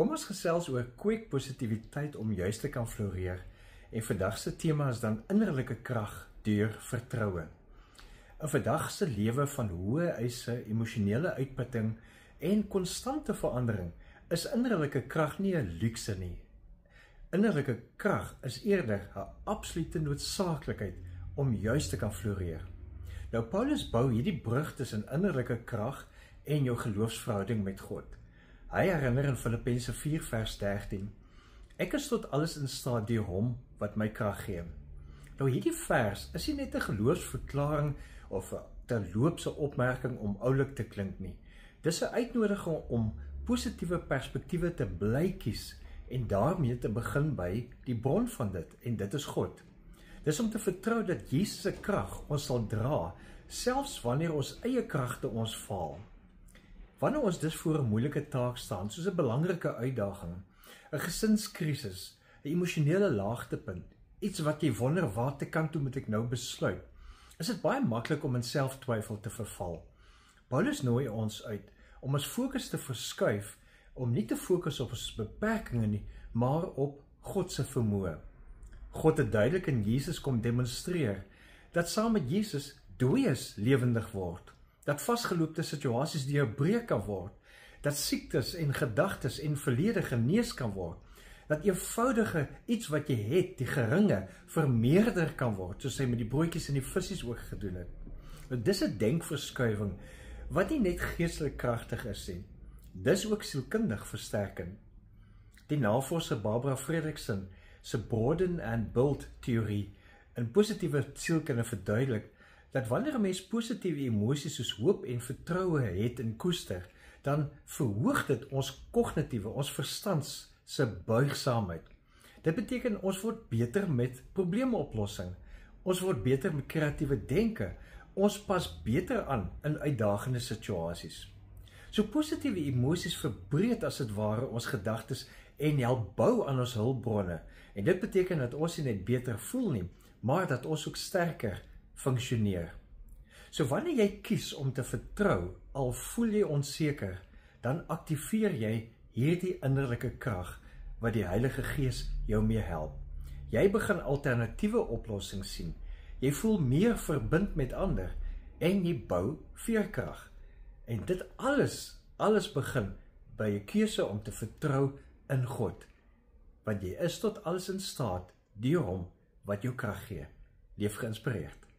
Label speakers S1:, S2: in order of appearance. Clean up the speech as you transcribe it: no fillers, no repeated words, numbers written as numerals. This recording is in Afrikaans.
S1: Kom ons gesels oor kweekpositiwiteit om juist te kan floreer. En vandag se tema is dan innerlike krag deur vertroue. In vandag se lewe van hoë eise, emosionele uitputting en konstante verandering is innerlike krag nie 'n luukse nie. Innerlike krag is eerder 'n absolute noodsaaklikheid om juist te kan floreer. Nou Paulus bou hierdie brug tussen innerlike krag en jou geloofsverhouding met God. Hy herinner in Filippense 4 vers 13: Ek is tot alles in staat deur hom wat my krag gee. Nou hierdie vers is nie net 'n geloofsverklaring of 'n terloopse opmerking om oulik te klink nie. Dis 'n uitnodiging om positiewe perspektiewe te bly kies en daarmee te begin by die bron van dit, en dit is God. Dis om te vertrou dat Jesus se krag ons sal dra, selfs wanneer ons eie kragte ons faal. Wanneer ons dus voor 'n moeilike taak staan, soos 'n belangrike uitdaging, 'n gesinskrisis, 'n emosionele laagtepunt, iets wat jy wonder watter kant toe moet ek nou besluit, is dit baie maklik om in selftwyfel te verval. Paulus nooi ons uit om ons fokus te verskuif, om nie te fokus op ons beperkings nie, maar op God se vermoë. God het duidelik in Jesus kom demonstreer dat saam met Jesus dooies lewendig word, dat vasgeloopte situasies deurbreek kan word, dat siektes en gedagtes en verlede genees kan word, dat eenvoudige iets wat jy het, die geringe, vermeerder kan word, soos hy met die broodjies en die visse ook gedoen het. Nou, dis 'n denkverskuiwing wat nie net geestelik kragtig is nie, dis ook sielkundig versterkend. Die navorser Barbara Fredrickson se broaden and build teorie in positiewe sielkunde verduidelik dat wanneer 'n mens positiewe emosies soos hoop en vertroue het en koester, dan verhoog dit ons kognitiewe, ons verstands se buigsaamheid. Dit beteken ons word beter met probleemoplossing, ons word beter met kreatiewe denke, ons pas beter aan in uitdagende situasies. So positiewe emosies verbreed as dit ware ons gedagtes en help bou aan ons hulpbronne. En dit beteken dat ons nie net beter voel nie, maar dat ons ook sterker funksioneer. So wanneer jy kies om te vertrou, al voel jy onseker, dan aktiveer jy hierdie innerlike krag wat die Heilige Gees jou mee help. Jy begin alternatiewe oplossings sien. Jy voel meer verbind met ander en jy bou veerkrag. En dit alles begin by 'n keuse om te vertrou in God, want jy is tot alles in staat deur hom wat jou krag gee. Leef geïnspireerd.